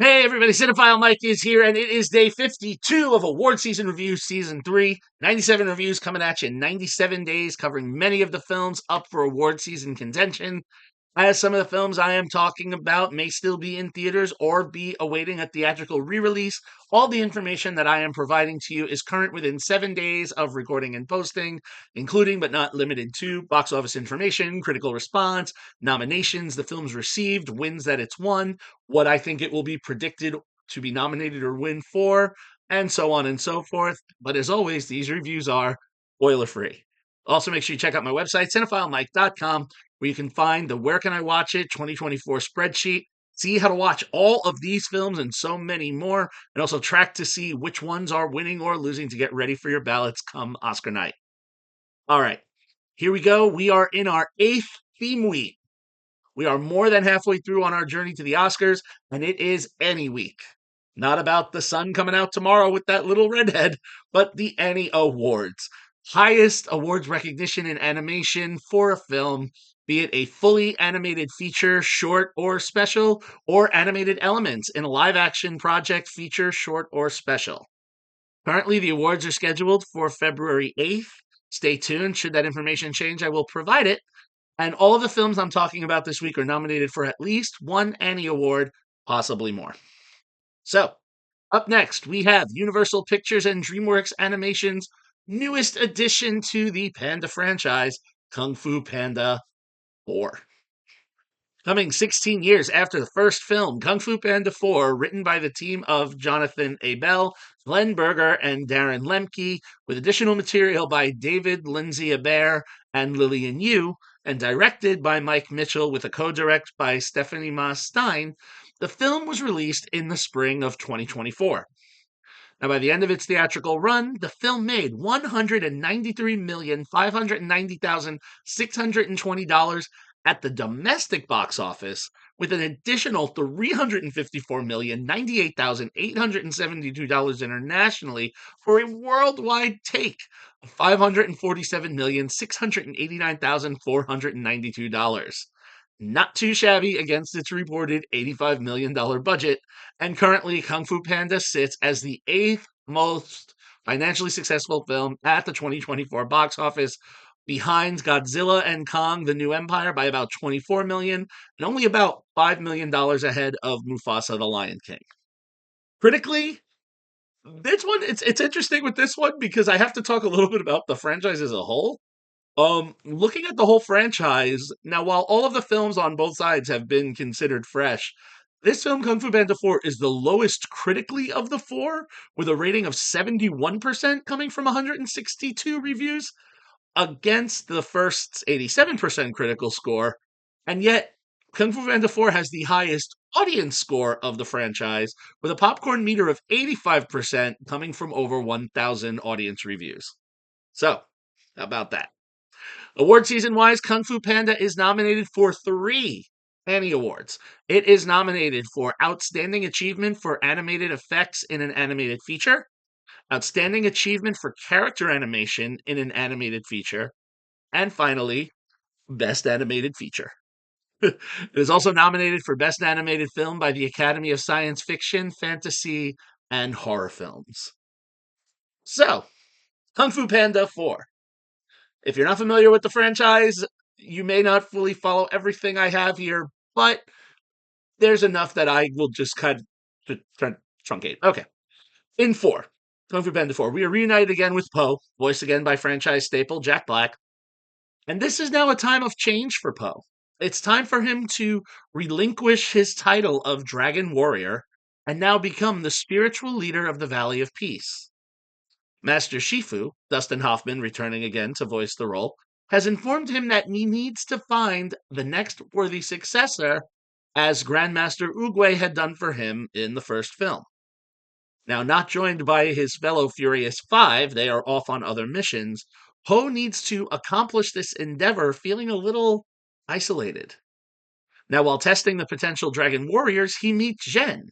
Hey everybody, Cinephile Mike is here, and it is day 52 of Award Season Review Season 3. 97 reviews coming at you in 97 days, covering many of the films up for award season contention. As some of the films I am talking about may still be in theaters or be awaiting a theatrical re-release, all the information that I am providing to you is current within 7 days of recording and posting, including but not limited to box office information, critical response, nominations the film's received, wins that it's won, what I think it will be predicted to be nominated or win for, and so on and so forth. But as always, these reviews are spoiler free. Also, make sure you check out my website, cinephilemike.com, where you can find the Where Can I Watch It 2024 spreadsheet, see how to watch all of these films and so many more, and also track to see which ones are winning or losing to get ready for your ballots come Oscar night. All right, here we go. We are in our 8th theme week. We are more than halfway through on our journey to the Oscars, and it is Annie week. Not about the sun coming out tomorrow with that little redhead, but the Annie Awards. Highest awards recognition in animation for a film, be it a fully animated feature, short, or special, or animated elements in a live action project, feature, short, or special. Currently, the awards are scheduled for February 8th. Stay tuned. Should that information change, I will provide it. And all of the films I'm talking about this week are nominated for at least one Annie Award, possibly more. So, up next, we have Universal Pictures and DreamWorks Animation's newest addition to the Panda franchise, Kung Fu Panda 4. Coming 16 years after the first film, Kung Fu Panda 4, written by the team of Jonathan Abel, Glenn Berger, and Darren Lemke, with additional material by David Lindsay Abaire and Lillian Yu, and directed by Mike Mitchell with a co-direct by Stephanie Ma Stine, the film was released in the spring of 2024. Now, by the end of its theatrical run, the film made $193,590,620 at the domestic box office, with an additional $354,098,872 internationally, for a worldwide take of $547,689,492. Not too shabby against its reported $85 million budget, and currently Kung Fu Panda sits as the 8th most financially successful film at the 2024 box office, behind Godzilla and Kong: The New Empire by about 24 million, and only about $5 million ahead of Mufasa: The Lion King. Critically, this one it's interesting with this one because I have to talk a little bit about the franchise as a whole. Looking at the whole franchise, now while all of the films on both sides have been considered fresh, this film, Kung Fu Panda 4, is the lowest critically of the four, with a rating of 71% coming from 162 reviews, against the first 87% critical score, and yet Kung Fu Panda 4 has the highest audience score of the franchise, with a popcorn meter of 85% coming from over 1,000 audience reviews. So, how about that? Award season wise, Kung Fu Panda is nominated for 3 Annie Awards. It is nominated for Outstanding Achievement for Animated Effects in an Animated Feature, Outstanding Achievement for Character Animation in an Animated Feature, and finally, Best Animated Feature. It is also nominated for Best Animated Film by the Academy of Science Fiction, Fantasy, and Horror Films. So, Kung Fu Panda 4. If you're not familiar with the franchise, you may not fully follow everything I have here, but there's enough that I will just kind of truncate. Okay. In 4, Kung Fu Panda 4, we are reunited again with Po, voiced again by franchise staple Jack Black. And this is now a time of change for Po. It's time for him to relinquish his title of Dragon Warrior and now become the spiritual leader of the Valley of Peace. Master Shifu, Dustin Hoffman returning again to voice the role, has informed him that he needs to find the next worthy successor, as Grandmaster Oogway had done for him in the first film. Now, not joined by his fellow Furious Five, they are off on other missions. Po needs to accomplish this endeavor feeling a little isolated. Now, while testing the potential Dragon Warriors, he meets Zhen,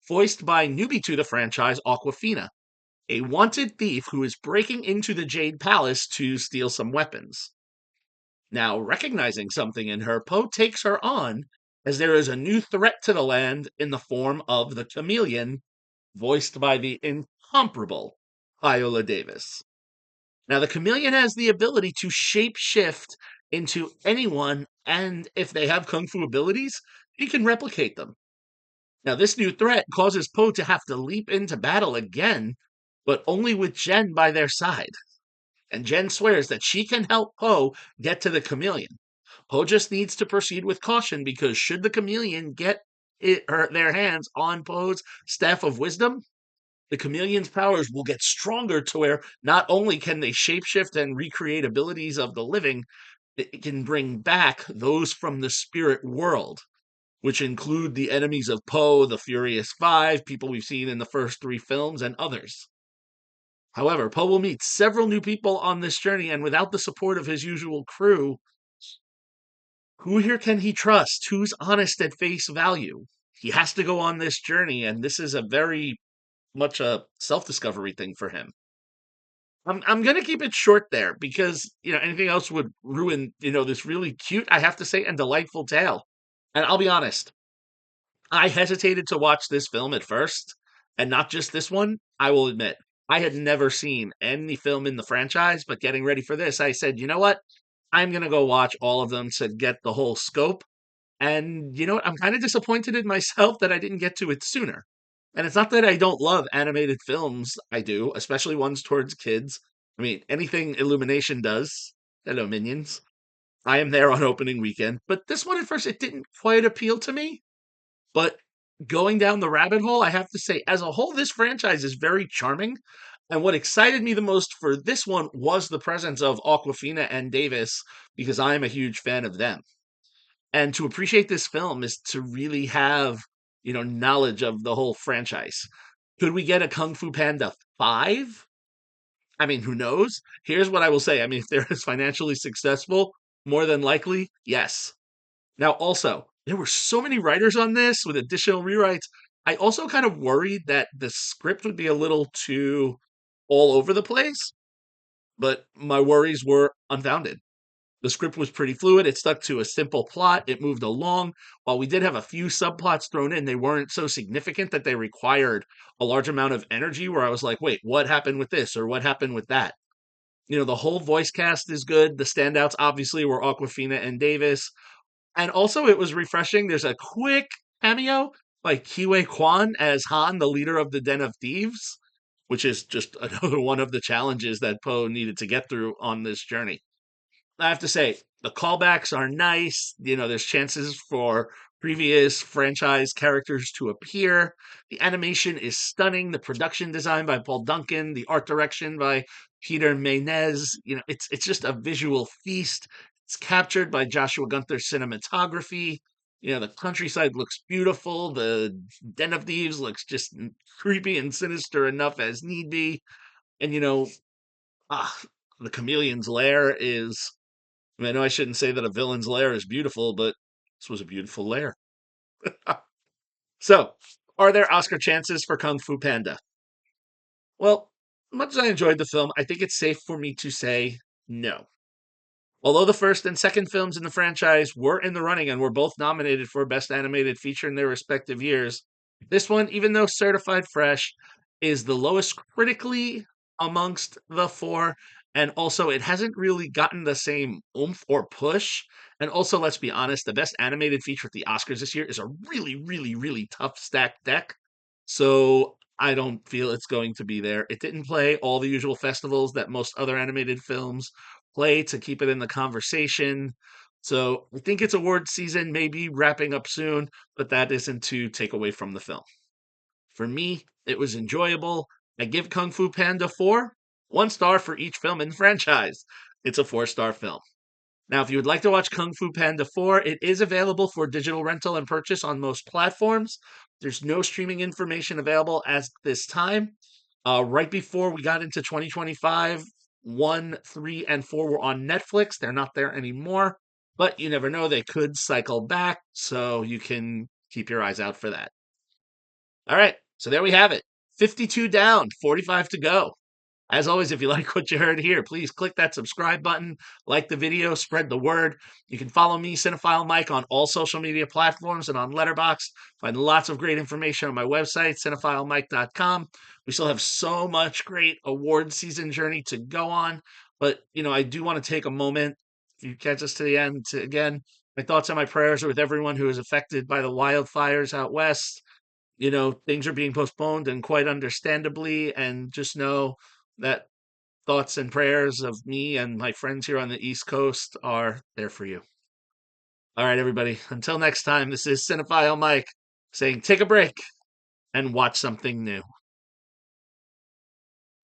voiced by newbie to the franchise Awkwafina, a wanted thief who is breaking into the Jade Palace to steal some weapons. Now, recognizing something in her, Po takes her on as there is a new threat to the land in the form of the chameleon, voiced by the incomparable Viola Davis. Now, the chameleon has the ability to shape shift into anyone, and if they have kung fu abilities, he can replicate them. Now, this new threat causes Poe to have to leap into battle again, but only with Jen by their side. And Jen swears that she can help Poe get to the chameleon. Poe just needs to proceed with caution because should the chameleon get their hands on Poe's staff of wisdom, the chameleon's powers will get stronger to where not only can they shapeshift and recreate abilities of the living, it can bring back those from the spirit world, which include the enemies of Poe, the Furious Five, people we've seen in the first three films, and others. However, Poe will meet several new people on this journey, and without the support of his usual crew, who here can he trust? Who's honest at face value? He has to go on this journey, and this is a very much a self-discovery thing for him. I'm gonna keep it short there because anything else would ruin this really cute, I have to say, and delightful tale. And I'll be honest, I hesitated to watch this film at first, and not just this one. I will admit, I had never seen any film in the franchise, but getting ready for this, I said, you know what? I'm gonna go watch all of them to get the whole scope. And you know what? I'm kind of disappointed in myself that I didn't get to it sooner. And it's not that I don't love animated films. I do, especially ones towards kids. I mean, anything Illumination does. Hello, Minions. I am there on opening weekend. But this one at first, it didn't quite appeal to me. But going down the rabbit hole, I have to say, as a whole, this franchise is very charming. And what excited me the most for this one was the presence of Aquafina and Davis, because I am a huge fan of them. And to appreciate this film is to really have, knowledge of the whole franchise. Could we get a Kung Fu Panda 5? I mean, who knows? Here's what I will say. I mean, if they're as financially successful, more than likely, yes. Now, also, there were so many writers on this with additional rewrites. I also kind of worried that the script would be a little too all over the place, but my worries were unfounded. The script was pretty fluid. It stuck to a simple plot. It moved along. While we did have a few subplots thrown in, they weren't so significant that they required a large amount of energy where I was like, wait, what happened with this or what happened with that? The whole voice cast is good. The standouts obviously were Aquafina and Davis. And also it was refreshing. There's a quick cameo by Kiwi Kwan as Han, the leader of the Den of Thieves, which is just another one of the challenges that Poe needed to get through on this journey. I have to say, the callbacks are nice. There's chances for previous franchise characters to appear. The animation is stunning. The production design by Paul Duncan, the art direction by Peter Menez. It's just a visual feast. It's captured by Joshua Gunther's cinematography. The countryside looks beautiful. The Den of Thieves looks just creepy and sinister enough as need be. And ah, the chameleon's lair is, I know I shouldn't say that a villain's lair is beautiful, but this was a beautiful lair. So, are there Oscar chances for Kung Fu Panda? Well, much as I enjoyed the film, I think it's safe for me to say no. Although the first and second films in the franchise were in the running and were both nominated for Best Animated Feature in their respective years, this one, even though certified fresh, is the lowest critically amongst the four. And also, it hasn't really gotten the same oomph or push. And also, let's be honest, the Best Animated Feature at the Oscars this year is a really, really, really tough stacked deck. So I don't feel it's going to be there. It didn't play all the usual festivals that most other animated films play to keep it in the conversation. So I think its award season may be wrapping up soon, but that isn't to take away from the film. For me, it was enjoyable. I give Kung Fu Panda 4, 1 star for each film in the franchise. It's a 4-star film. Now, if you would like to watch Kung Fu Panda 4, it is available for digital rental and purchase on most platforms. There's no streaming information available at this time. Right before we got into 2025, 1, 3, and 4 were on Netflix. They're not there anymore, but you never know. They could cycle back, so you can keep your eyes out for that. All right, so there we have it. 52 down, 45 to go. As always, if you like what you heard here, please click that subscribe button, like the video, spread the word. You can follow me, Cinephile Mike, on all social media platforms and on Letterboxd. Find lots of great information on my website, cinephilemike.com. We still have so much great award season journey to go on, but I do want to take a moment. If you catch us to the end, to again, my thoughts and my prayers are with everyone who is affected by the wildfires out west. Things are being postponed and quite understandably, and just know that thoughts and prayers of me and my friends here on the East Coast are there for you. All right, everybody. Until next time, this is Cinephile Mike saying take a break and watch something new.